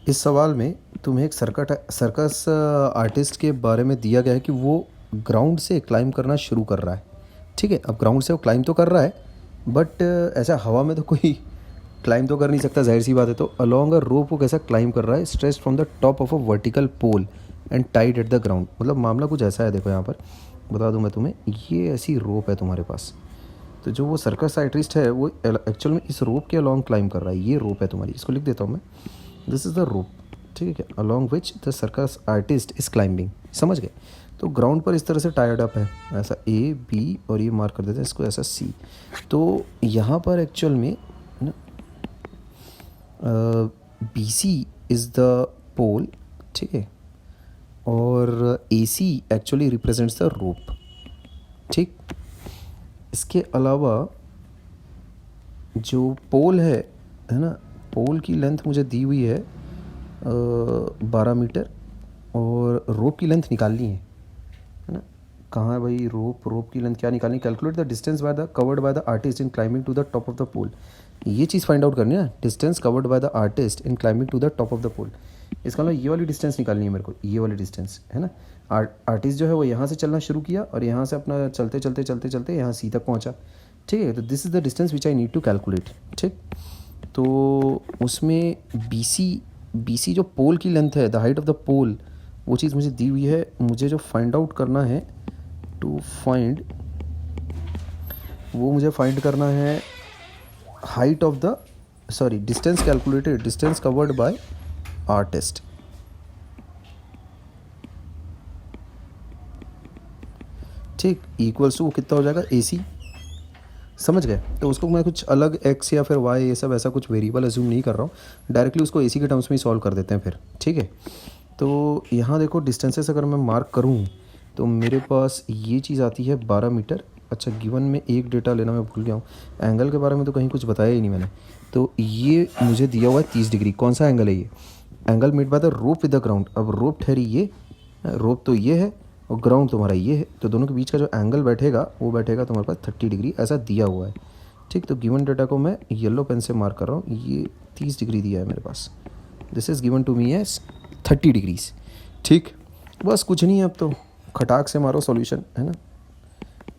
इस सवाल में तुम्हें एक सर्कस आर्टिस्ट के बारे में दिया गया है कि वो ग्राउंड से क्लाइंब करना शुरू कर रहा है। ठीक है, अब ग्राउंड से वो क्लाइंब तो कर रहा है, बट ऐसा हवा में तो कोई क्लाइंब तो कर नहीं सकता, जाहिर सी बात है। तो अलोंग अ रोप वो कैसा क्लाइंब कर रहा है, stretch from the top of a vertical pole and tied at the ground. मतलब मामला कुछ ऐसा है, देखो यहाँ पर बता दूँ मैं तुम्हें, ये ऐसी रोप है तुम्हारे पास। तो जो वो सर्कस आर्टिस्ट है वो एक्चुअल में इस रोप के अलोंग क्लाइंब कर रहा है। ये रोप है तुम्हारी, इसको लिख देता हूँ मैं, दिस इज़ द रोप। ठीक है, along which the circus artist is climbing. समझ गए? तो ग्राउंड पर इस तरह से टायर्ड अप है, ऐसा ए बी और ये मार्क कर देते हैं इसको ऐसा सी। तो यहाँ पर एक्चुअल में ना बी सी इज़ द पोल। ठीक है, और ए सी एक्चुअली रिप्रेजेंट्स द रोप। ठीक, इसके अलावा जो पोल है ना, पोल की लेंथ मुझे दी हुई है 12 मीटर, और रोप की लेंथ निकालनी है ना। कहाँ है भाई रोप की लेंथ क्या निकालनी? Calculate the distance by the covered by the artist in climbing to the top of the pole. ये चीज़ फाइंड आउट करनी है, distance covered by the artist in climbing to the top of the pole. इसका मतलब ये वाली distance निकालनी है मेरे को, ये वाली डिस्टेंस है ना। आर्टिस्ट जो है वो यहाँ से चलना शुरू किया और यहाँ से अपना चलते चलते चलते चलते यहाँ सी तक पहुँचा। ठीक है, तो this is the distance which I need to calculate. ठीक, तो उसमें बी सी जो पोल की लेंथ है, द हाइट ऑफ द पोल, वो चीज़ मुझे दी हुई है। मुझे जो फाइंड आउट करना है, टू फाइंड, वो मुझे फाइंड करना है height of the, sorry, distance calculated, distance covered bye artist. ठीक, इक्वल्स टू वो कितना हो जाएगा, ए सी। समझ गए? तो उसको मैं कुछ अलग एक्स या फिर वाई ये सब ऐसा कुछ वेरिएबल अज्यूम नहीं कर रहा हूँ, डायरेक्टली उसको एसी के टर्म्स में ही सॉल्व कर देते हैं फिर। ठीक है, तो यहाँ देखो डिस्टेंसेस अगर मैं मार्क करूँ तो मेरे पास ये चीज़ आती है 12 मीटर। अच्छा, गिवन में एक डेटा लेना मैं भूल गया हूँ, एंगल के बारे में तो कहीं कुछ बताया ही नहीं मैंने। तो ये मुझे दिया हुआ है 30 डिग्री। कौन सा एंगल है ये? Angle made by the rope with the ground. अब रोप ठहरी ये, रोप तो ये है और ग्राउंड तुम्हारा ये है, तो दोनों के बीच का जो एंगल बैठेगा वो बैठेगा तुम्हारे पास 30 डिग्री, ऐसा दिया हुआ है। ठीक, तो गिवन डेटा को मैं येलो पेन से मार्क कर रहा हूँ, ये 30 डिग्री दिया है मेरे पास। This is given to me as 30 degrees. ठीक, बस कुछ नहीं है, अब तो खटाक से मारो सॉल्यूशन, है ना।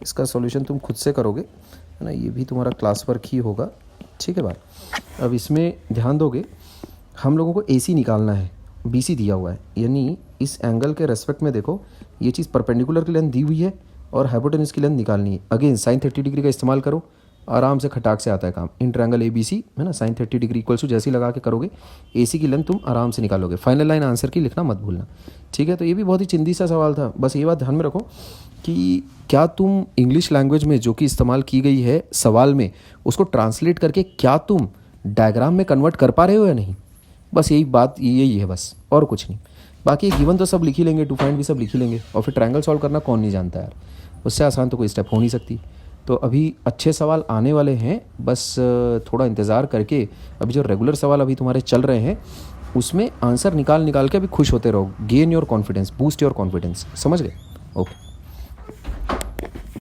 इसका सॉल्यूशन तुम खुद से करोगे, है ना, ये भी तुम्हारा क्लास वर्क ही होगा। ठीक है बात। अब इसमें ध्यान दोगे, हम लोगों को ए सी निकालना है, बी सी दिया हुआ है, यानी इस एंगल के रेस्पेक्ट में देखो, ये चीज़ परपेंडिकुलर की लेंथ दी हुई है और हाइपोटेन्यूज की लेंथ निकालनी है। अगेन साइन 30 डिग्री का इस्तेमाल करो, आराम से खटाक से आता है काम। In triangle A B C, है ना, साइन 30 डिग्री इक्वल्स टू जैसे ही लगा के करोगे ए सी की लेंथ तुम आराम से निकालोगे। फाइनल लाइन आंसर की लिखना मत भूलना। ठीक है, तो ये भी बहुत ही चिंदी सा सवाल था। बस ये बात ध्यान में रखो कि क्या तुम इंग्लिश लैंग्वेज में जो कि इस्तेमाल की गई है सवाल में, उसको ट्रांसलेट करके क्या तुम डायग्राम में कन्वर्ट कर पा रहे हो या नहीं। बस यही बात, यही है बस, और कुछ नहीं। बाकी गिवन तो सब लिख ही लेंगे, टू फाइंड भी सब लिख ही लेंगे, और फिर ट्रायंगल सॉल्व करना कौन नहीं जानता यार, उससे आसान तो कोई स्टेप हो नहीं सकती। तो अभी अच्छे सवाल आने वाले हैं, बस थोड़ा इंतज़ार करके। अभी जो रेगुलर सवाल अभी तुम्हारे चल रहे हैं उसमें आंसर निकाल के अभी खुश होते रहो। Gain your confidence, boost your confidence. समझ गए? ओके।